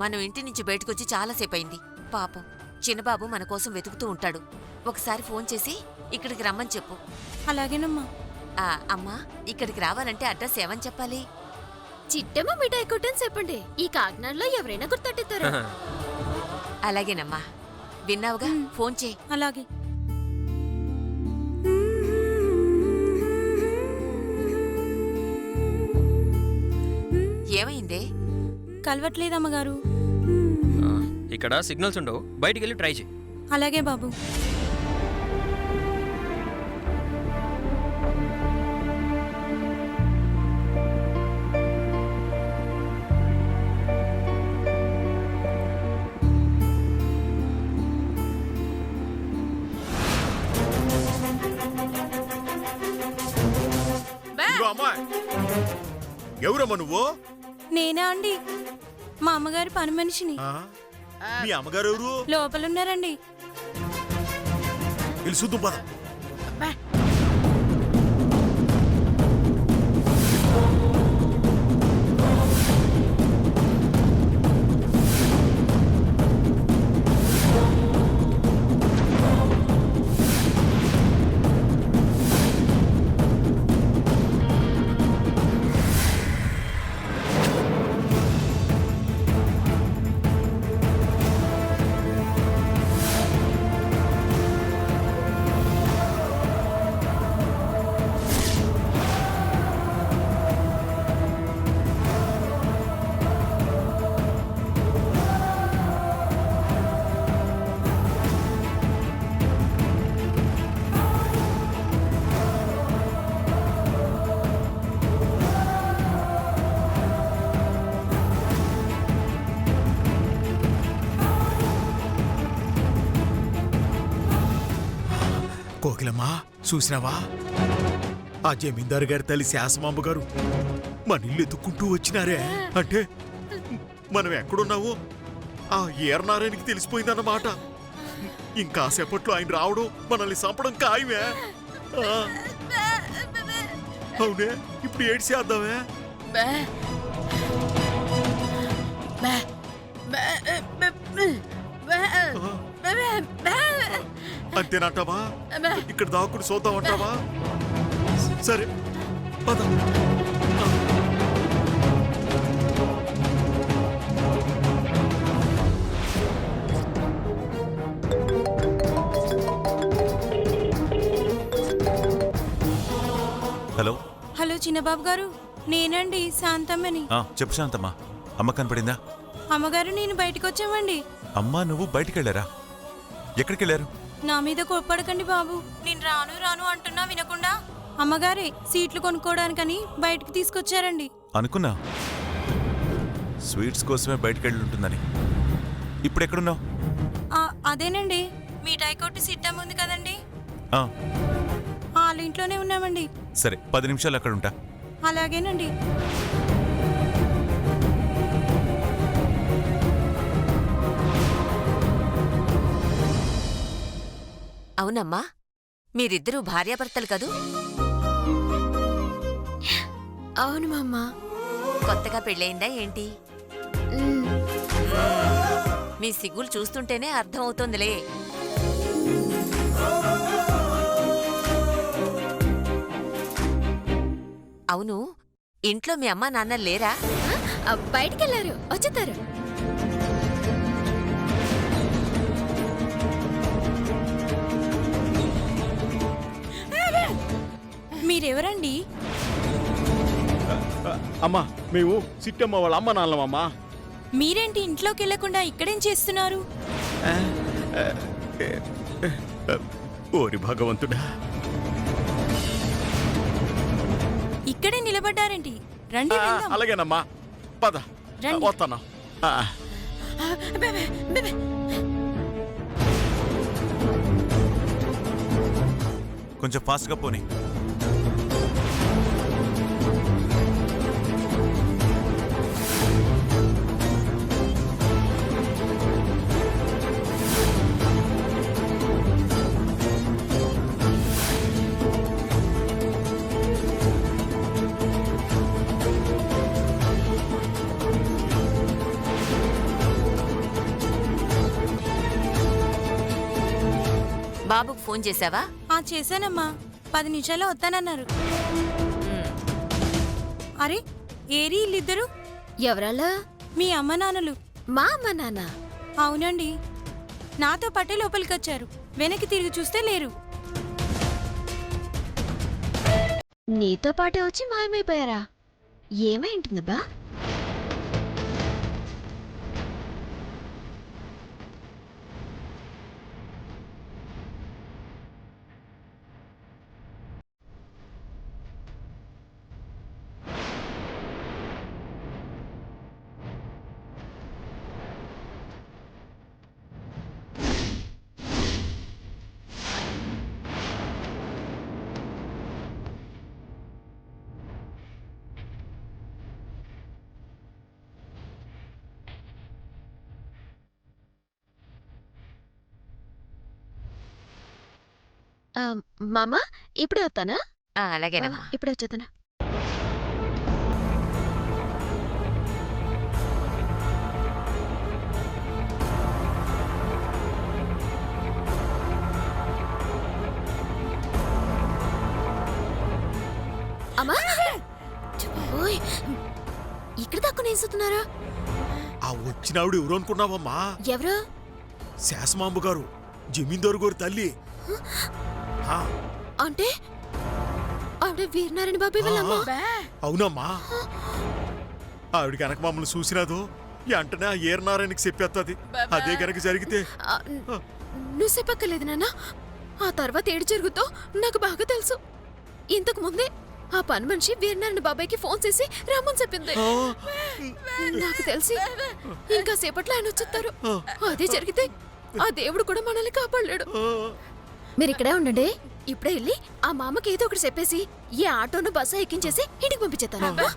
మనం ఇంటి నుంచి బయటకొచ్చి చాలాసేపయింది. పాపం చిన్నబాబు మన కోసం వెతుకుతూ ఉంటాడు. ఒకసారి ఫోన్ చేసి ఇక్కడికి రమ్మని చెప్పు. అలాగేనమ్మా. అమ్మా, ఇక్కడికి రావాలంటే అడ్రస్ ఏమని చెప్పాలి? చిట్టమ్మ మిఠాయి కొట్టని చెప్పండి. ఈ కాకినాడలో ఎవరైనా గుర్తెట్టుతారు. అలాగేనమ్మా. విన్నావుగా, ఫోన్ చేయి. అలాగే. ఏమైందే? కలవట్లేదమ్మగారు. ఇక్కడ సిగ్నల్స్ ఉండవు, బయటికి వెళ్ళి ట్రై చేయి. అలాగే బాబు. ఎవరమ్మా నువ్వు? నేనా అండి, మా అమ్మగారి పని మనిషిని. మీ అమ్మగారు ఎవరు? లోపలున్నారండి. తెలుసు పద. కోకిలమ్మా, చూసినావా? ఆ జమీందారు గారి తల్లి శాసమాంబ గారు మన ఇల్లు ఎత్తుక్కుంటూ వచ్చినారే. అంటే మనం ఎక్కడున్నావో ఆ ఏర్నారాయణకి తెలిసిపోయిందన్నమాట. ఇంకాసేపట్లో ఆయన రావడం, మనల్ని చంపడం ఖాయమే. అవునే, ఇప్పుడు ఏడు చేద్దామే. అంతేనంటావా? ఇక్కడ దాక్కుని చూద్దామంటావా? సరే పద. హలో హలో చిన్నబాబు గారు, నేనండి శాంతమ్మని. చెప్పు శాంతమ్మ, అమ్మ కనపడిందా? అమ్మగారు నేను బయటకు వచ్చామండి. అమ్మా నువ్వు బయటికెళ్ళారా? ఎక్కడికెళ్ళారు? నా మీద కోప్పడకండి బాబు. నేను రాను రాను అంటున్నా వినకుండా అమ్మగారే సీట్లు కొనుక్కోవడానికని బయటకు తీసుకొచ్చారండి. అనుకున్నా స్వీట్స్ కోసమే బయటకెళ్ళి ఉంటుందని. ఇప్పుడు ఎక్కడున్నావు? అదేనండి, మిఠాయి కొట్టు సిట్టమ్మ ఉంది కదండి, ఆ, వాళ్ళ ఇంట్లోనే ఉన్నామండి. సరే 10 నిమిషాలు అక్కడ ఉంటా. అలాగేనండి. అవునమ్మా, మీరిద్దరూ భార్యాభర్తలు కదూ? అవును మామ్మ. కొత్తగా పెళ్ళయిందా ఏంటి? మీ సిగ్గులు చూస్తుంటేనే అర్థం అవుతోందిలే. అవును, ఇంట్లో మీ అమ్మా నాన్న లేరా? బయటికెళ్ళారు, వచ్చేతారు. మీరెవరండి? అమ్మా, మేము సిట్టమ్మ వాళ్ళ అమ్మ నాన్నమ్మా. మీరేంటి ఇంట్లోకి వెళ్లకుండా ఇక్కడేం చేస్తున్నారు? ఓరి భగవంతుడా, ఇక్కడే నిలబడ్డారేంటి? రండి వెళ్దాం. అలాగేనమ్మా, పద. రండి. వస్తాను. కొంచెం ఫాస్ట్గా పోనీ. ఫోన్ చేశావా? చేశానమ్మా. 10 నిమిషాల్లో వస్తానన్నారు. అరే ఏరి వీళ్ళిద్దరు? ఎవరాలా? మీ అమ్మ నాన్నలు. మా అమ్మ నాన్న? అవునండి, నాతో పాటే లోపలికి వచ్చారు. వెనక్కి తిరిగి చూస్తే లేరు. నీతో పాటే వచ్చి మాయమైపోయారా? ఏమై ఉంటుందబ్బా? మామ ఇప్పుడే వస్తానా? అలాగేనమ్మా. ఇప్పుడే వచ్చేతానా? అమ్మా ఓయ్, ఇక్కడ దాక్కుని వేస్తున్నారా? ఆ వచ్చినావిడ ఎవరు అనుకున్నావమ్మా? ఎవరు? శాసమాంబ గారు, జమీందారు గారు తల్లి. ఆ, అంటే ఆవిడ వీరనారాయణ బాబాయ్ వాళ్ళమ్మ. అవునమ్మా. ఆవిడ కనుక మమ్మల్ని చూసినాదో వెంటనే ఆ ఏరనారాయణకి చెప్పేస్తుంది. అదే కనుక జరిగితే నువ్వు చెప్పక్కర్లేదు నాన్న. ఆ తర్వాత ఏడు జరుగుతో నాకు బాగా తెలుసు. ఇంతకు ముందే ఆ పని మనిషి వీరనారాయణ బాబాయ్కి ఫోన్ చేసి రమ్మని చెప్పింది. నాకు తెలిసి ఇంకా సేపట్లో ఆయన వచ్చేస్తారు. అదే జరిగితే ఆ దేవుడు కూడా మనల్ని కాపాడలేడు. మీరు ఇక్కడే ఉండండి. ఇప్పుడే వెళ్ళి ఆ మామకి ఏదో ఒకటి చెప్పేసి ఈ ఆటోను బస్సు ఎక్కించేసి ఇంటికి పంపించేస్తాను.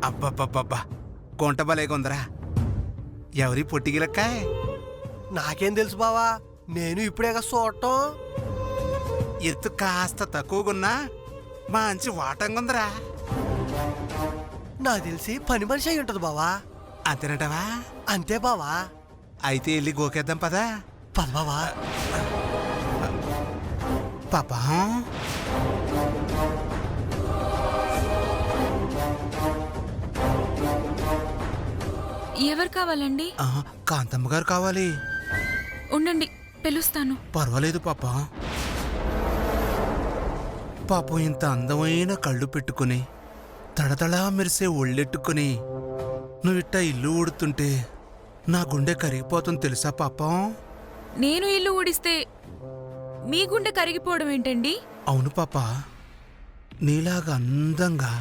అబ్బబ్బబ్బబ్బా, కొంట భలేగుందరా. ఎవరి పొట్టిగిలక్కాయ్? నాకేం తెలుసు బావా, నేను ఇప్పుడేగా చూడటం. ఎత్తు కాస్త తక్కువగున్నా మంచి వాటంగుందరా. నాకు తెలిసి పని మనిషి అయి ఉంటది బావా. అంతేనటవా? అంతే బావా. అయితే వెళ్ళి గోకేద్దాం పదా. పద బావా. పాపా ఎవరు కావాలండి? కాంతమ్మ గారు కావాలి. ఉండండి, పిలుస్తాను. పర్వాలేదు పాపా. పాపం ఇంత అందమైన కళ్ళు పెట్టుకుని తడతడా మెరిసే ఒళ్ళెట్టుకుని నువ్విట్ట ఇల్లు ఊడుతుంటే నా గుండె కరిగిపోతుంది తెలుసా పాపం. నేను ఇల్లు ఊడిస్తే మీ గుండె కరిగిపోవడం ఏంటండి? అవును పాపా, నీలాగా అందంగా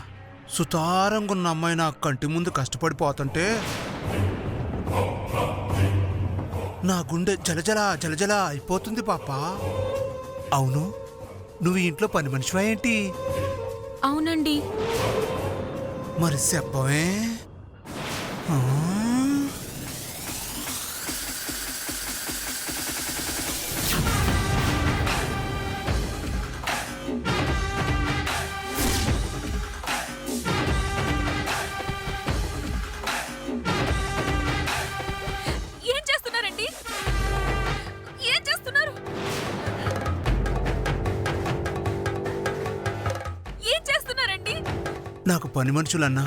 సుతారంగున్న అమ్మాయి నా కంటి ముందు కష్టపడిపోతుంటే నా గుండె జలజల జలజల అయిపోతుంది పాపా. అవును, నువ్వు ఈ ఇంట్లో పని మనిషివా ఏంటి? అవునండి. మరి చెప్పవే. ఏం చేస్తున్నారండి? ఏం చేస్తున్నారు? ఏం చేస్తున్నారండి? నాకు పని మనుషులన్నా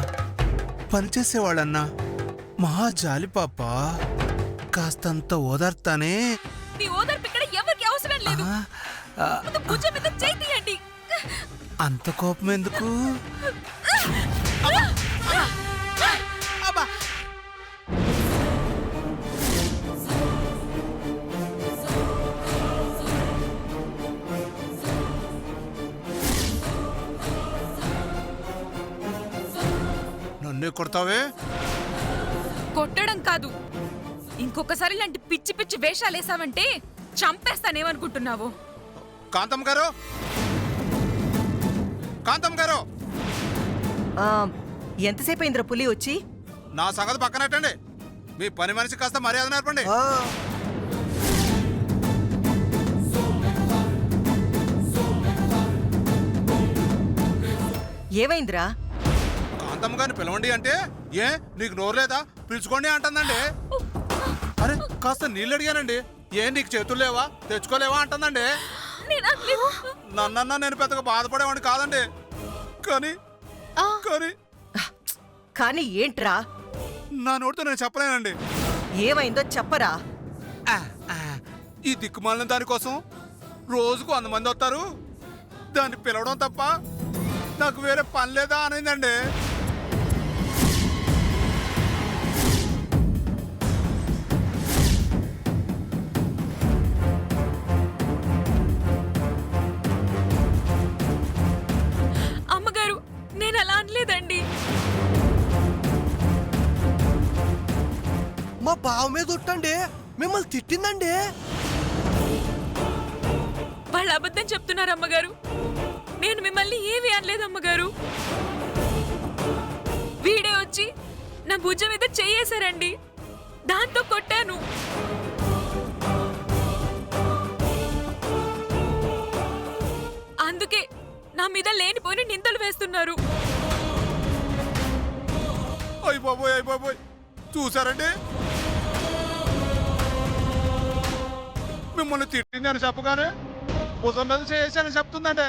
పనిచేసేవాళ్ళన్నా మహా జాలి పాపా. కాస్తంత ఓదార్తానే. మీ ఓదార్పు ఇక్కడ ఎవరికి అవసరం లేదు. ముందు భుజం మీద చేయి తీయండి. అంత కోపం ఎందుకు? నన్నే కొడతావే? కొట్టడం కాదు, ఇంకొకసారి ఇలాంటి పిచ్చి పిచ్చి వేషాలేసావంటే చంపేస్తానేమనుకుంటున్నావు? కాంతమ్మ గారు, కాంతం గారు ఎంతసేపు అయిందిరా పులి వచ్చి? నా సంగతి పక్కనట్టండి. మీ పని మనిషి కాస్త మర్యాద నేర్పండి. ఆ, ఏమైందిరా? కాంతం గారిని పిలవండి అంటే ఏ నీకు నోరు లేదా పిలుచుకోండి అంటుందండి. అరే కాస్త నీళ్ళు అడిగానండి. ఏ నీకు చేతులు లేవా తెచ్చుకోలేవా అంటుందండి. నన్నన్నా నేను పెద్దగా బాధపడేవాడిని కాదండి. కానీ కానీ కానీ ఏంట్రా? నా నోటితో నేను చెప్పలేనండి. ఏమైందో చెప్పరా? ఈ దిక్కుమాలిన దానికోసం రోజుకు 100 మంది వస్తారు. దాన్ని పిలవడం తప్ప నాకు వేరే పని లేదా అనిందండి. అమ్మగారు నేను అలా అనలేదండి. మా బావ మీద ఉట్టండి మిమ్మల్ని తిట్టిందండి. వాళ్ళు అబద్ధం చెప్తున్నారు అమ్మగారు. నేను మిమ్మల్ని ఏమీ అనలేదు అమ్మగారు. వీడే వచ్చి నా భుజం మీద చెయ్యేశారండి. దాంతో కొట్టాను. అందుకే నా మీద లేనిపోని నిందలు వేస్తున్నారు. అయిపోయి చూసారండి, మిమ్మల్ని తిట్టింది అని చెప్పగానే భుజం మీద చేసానని చెప్తుందండి.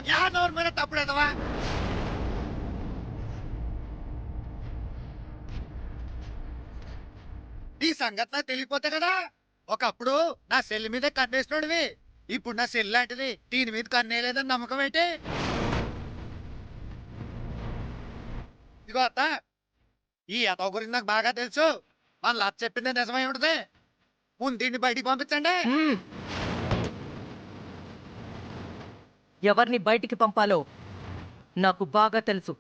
తప్పుడేదవా ఈ సంగతి నాకు తెలియపోతే కదా. ఒకప్పుడు నా సెల్ మీద కన్నేసినోడివి, ఇప్పుడు నా సెల్ లాంటిది దీని మీద కన్నేయలేదని నమ్మకం ఏంటి? ఇదిగో అత్త, ఈ అతవ గురించి నాకు బాగా తెలుసు. మన లచ్చ చెప్పిందే నిజమై ఉంటది. ముందు దీన్ని బయటికి పంపించండి. ఎవరిని బయటికి పంపాలో నాకు బాగా తెలుసు.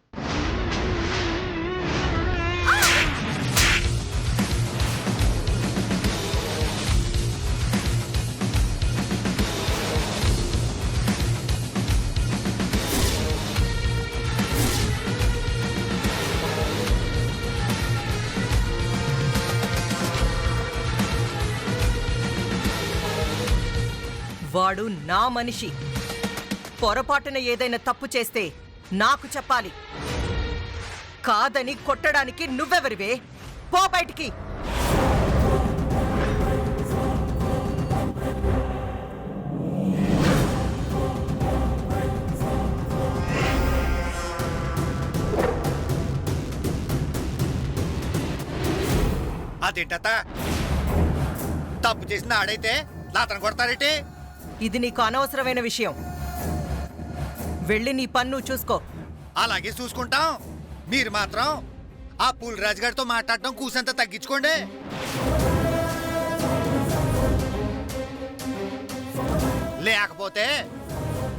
వాడు నా మనిషి. పొరపాటున ఏదైనా తప్పు చేస్తే నాకు చెప్పాలి. కాదని కొట్టడానికి నువ్వెవరివే? పో బయటికి. అదేంటత్త, తప్పు చేసిన ఆడైతే లాతను కొడతారేంటి? ఇది నీకు అనవసరమైన విషయం. వెళ్ళి నీ పన్ను చూసుకో. అలాగే చూసుకుంటాం. మీరు మాత్రం ఆ పులిరాజు గారితో మాట్లాడటం కూసంత తగ్గించుకోండి. లేకపోతే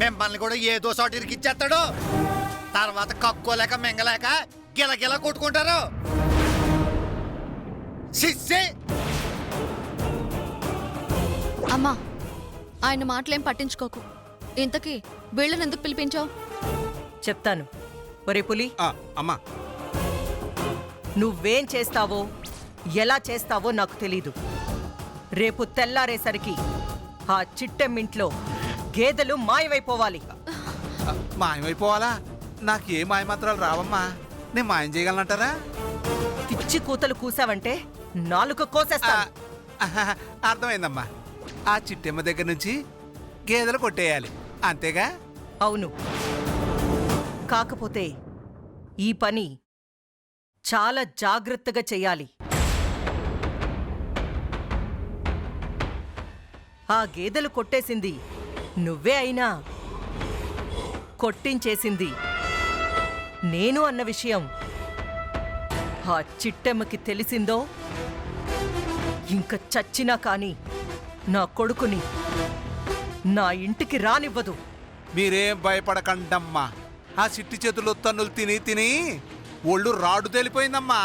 మిమ్మల్ని కూడా ఏదో చోట ఇరికిచ్చేస్తాడు. తర్వాత కక్కోలేక మింగలేక గిలగిల కొట్టుకుంటారు. శిష్యే అమ్మా, ఆయన మాటలేం పట్టించుకోకు. ఇంతకీ వీళ్ళని ఎందుకు పిలిపించావు? చెప్తాను. ఒరే పులి, అమ్మా, నువ్వేం చేస్తావో ఎలా చేస్తావో నాకు తెలీదు. రేపు తెల్లారేసరికి ఆ చిట్టెమ్మింట్లో గేదెలు మాయమైపోవాలి. మాయమైపోవాలా? నాకు ఏ మాయమాత్రాలు రావమ్మా. నేను మాయం చేయగలనంటారా? పిచ్చి కూతలు కూసావంటే నాలుక కోసేస్తా. అర్థమైందమ్మా. ఆ చిట్టెమ్మ దగ్గర నుంచి గేదెలు కొట్టేయాలి, అంతేగా? అవును. కాకపోతే ఈ పని చాలా జాగ్రత్తగా చెయ్యాలి. ఆ గేదెలు కొట్టేసింది నువ్వే అయినా కొట్టించేసింది నేను అన్న విషయం ఆ చిట్టెమ్మకి తెలిసిందో ఇంక చచ్చినా కాని నా కొడుకుని నా ఇంటికి రానివ్వదు. మీరేం భయపడకండమ్మా. ఆ చిట్టి చేతులు తన్నులు తిని తిని ఒళ్ళు రాడు తేలిపోయిందమ్మా.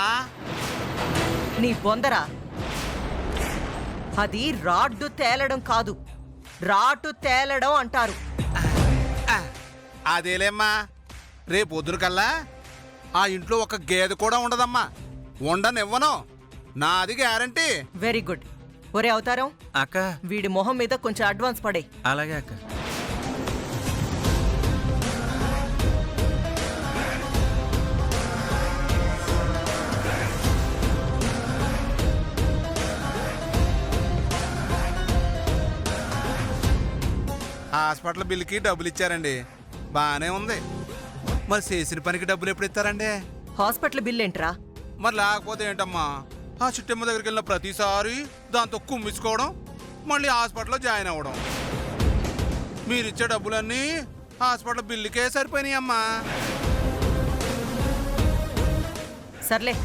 నీ బొందరా, అది రాడ్డు తేలడం కాదు, రాటు తేలడం అంటారు. అదేలేమ్మా, రేపు పొద్దునకల్లా ఆ ఇంట్లో ఒక గేదె కూడా ఉండదమ్మా. ఉండనివ్వను, నాది గ్యారంటీ. Very good. ఒరే అవతారం, అక్క వీడి మొహం మీద కొంచెం అడ్వాన్స్ పడే. అలాగే అక్క. హాస్పిటల్ బిల్లుకి డబ్బులు ఇచ్చారండి, బాగానే ఉంది. మరి చేసిన పనికి డబ్బులు ఎప్పుడు ఇస్తారండి? హాస్పిటల్ బిల్ ఏంట్రా? మరి లేకపోతే ఏంటమ్మా, ఆ చిట్టమ్మ దగ్గరికి వెళ్ళిన ప్రతిసారి దాంతో కుమ్మించుకోవడం, మళ్ళీ హాస్పిటల్లో జాయిన్ అవ్వడం. మీరిచ్చే డబ్బులన్నీ హాస్పిటల్ బిల్లుకే సరిపోయినాయమ్మా. సర్లే.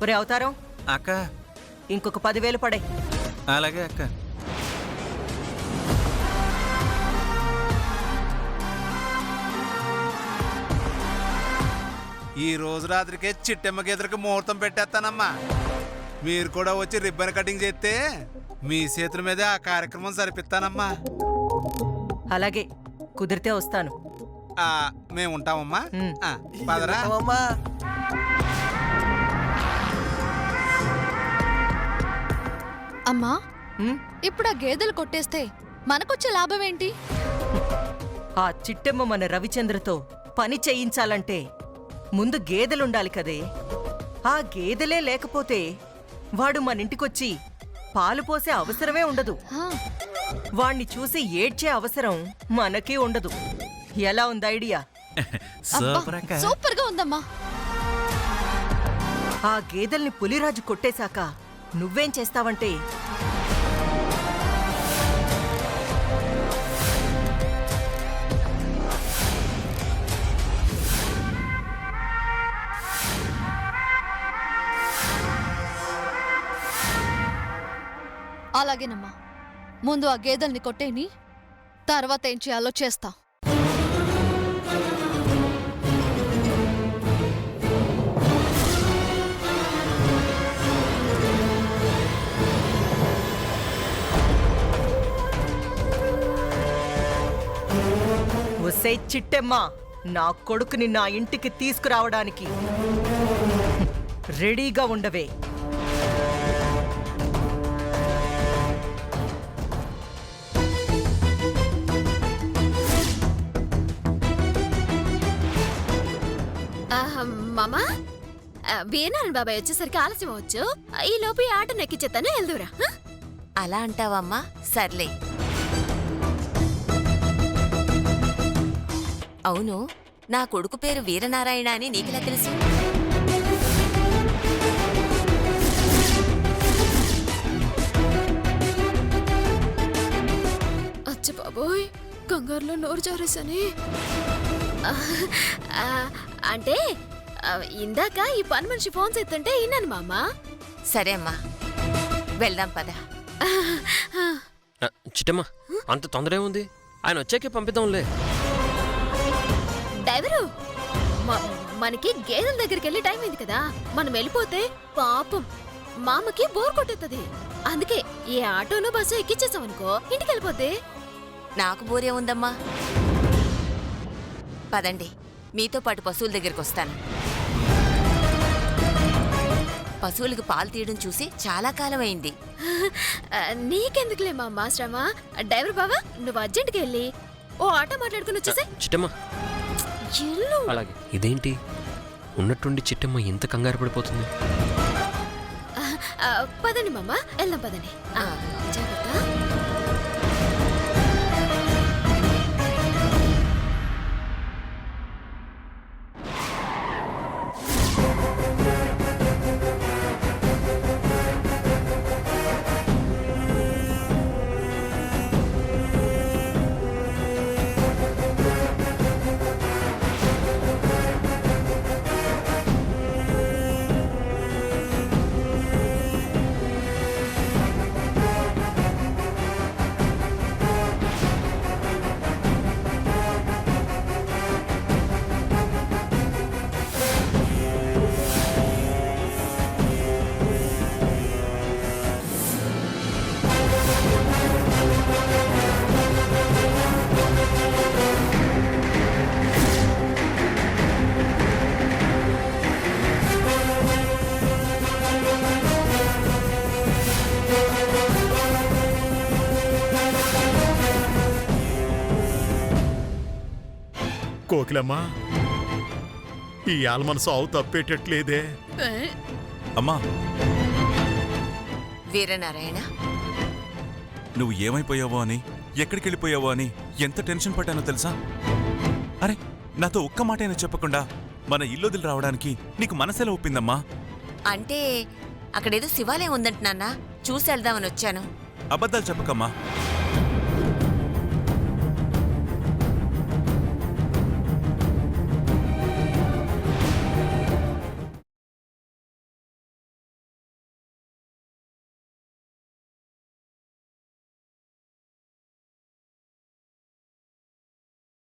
ఒరే అవతారం, అక్క ఇంకొక 10,000 పడే. అలాగే అక్క. ఈ రోజు రాత్రికే చిట్టమ్మకి ఎదురుకి ముహూర్తం పెట్టేస్తానమ్మా. మీరు కూడా వచ్చి రిబ్బన్ కటింగ్ చేస్తే మీ చేతుల మీదే ఆ కార్యక్రమం సరిపిస్తానమ్మా. అలాగే, కుదిరితే వస్తాను. మేము ఉంటామమ్మా. ఉమ్. పదరా. అమ్మా అమ్మా, ఉమ్, ఇప్పుడు ఆ గేదెలు కొట్టేస్తే మనకొచ్చే లాభం ఏంటి? ఆ చిట్టెమ్మ మన రవిచంద్రతో పని చేయించాలంటే ముందు గేదెలుండాలి కదే. ఆ గేదెలే లేకపోతే వాడు మన ఇంటికొచ్చి పాలు పోసే అవసరమే ఉండదు. ఆ, వాణ్ణి చూసి ఏడ్చే అవసరం మనకే ఉండదు. ఎలా ఉంది ఐడియా? సూపర్ అక్క. సూపర్ గా ఉందమ్మా. ఆ గేదెల్ని పులిరాజు కొట్టేశాక నువ్వేం చేస్తావంటే, అలాగేనమ్మా, ముందు ఆ గేదెల్ని కొట్టేని, తర్వాత ఏం చేయాలో చేస్తా. ఒసే చిట్టెమ్మ, నా కొడుకుని నా ఇంటికి తీసుకురావడానికి రెడీగా ఉండవే. మామా, వీరనారాయణ బాబాయ్ వచ్చేసరికి ఆలస్యం అవచ్చు. ఈ లోపు ఈ ఆట నెక్కిచ్చేస్తాను, వెళ్దురా. అలా అంటావమ్మా? సర్లే. అవును, నా కొడుకు పేరు వీరనారాయణ అని నీకెలా తెలుసు? అచ్చ బాబోయ్, కంగారులో నోరు జారేసని. అంటే ఇందాక ఈ పని మనిషి ఫోన్ చేస్తుంటే విన్నాను మామ. సరే అమ్మా, వెళ్దాం పద. చిట్టమ్మ, అంత తొందర ఏముంది? ఆయన వచ్చాకే పంపిద్దాంలే. డ్రైవరు, మనకి గేదెల దగ్గరికి వెళ్ళి టైం అయింది కదా, మనం వెళ్ళిపోతే పాపం మామకి బోర్ కొట్టేస్తుంది. అందుకే ఏ ఆటోనో బస్సు ఎక్కిచ్చేసాం అనుకో, ఇంటికి వెళ్ళిపోతే. నాకు బోరే ఉందమ్మా. పదండి, మీతో పాటు పశువుల దగ్గరికి వస్తాను. పశువులకు పాలు తీయడం చూసి చాలా కాలం అయింది. నీకెందుకులే మా శ్రమ. డ్రైవర్ బావా, నువ్వు అర్జెంట్కి వెళ్ళి ఓ ఆటో మాట్లాడుకుని వచ్చేసే. చిట్టమ్మ, అలాగే. ఇదేంటి ఉన్నట్టుండి చిట్టమ్మ ఇంత కంగారు పడిపోతుంది? పదండి మామ, వెళ్దాం పదండి. జాగ్రత్త. కోకిలమ్మా ఇవాళ మన సావు తప్పేటట్లేదే. అమ్మా వీరనారాయణ, నువ్వు ఏమైపోయావో అని, ఎక్కడికి వెళ్ళిపోయావో అని ఎంత టెన్షన్ పడ్డానో తెలుసా? అరే, నాతో ఒక్క మాటైనా చెప్పకుండా మన ఇల్లొదిలి రావడానికి నీకు మనసెలా ఒప్పిందమ్మా? అంటే అక్కడేదో శివాలయం ఉందంట నాన్న, చూసి వెళ్దామని వచ్చాను. అబద్ధాలు చెప్పకమ్మా.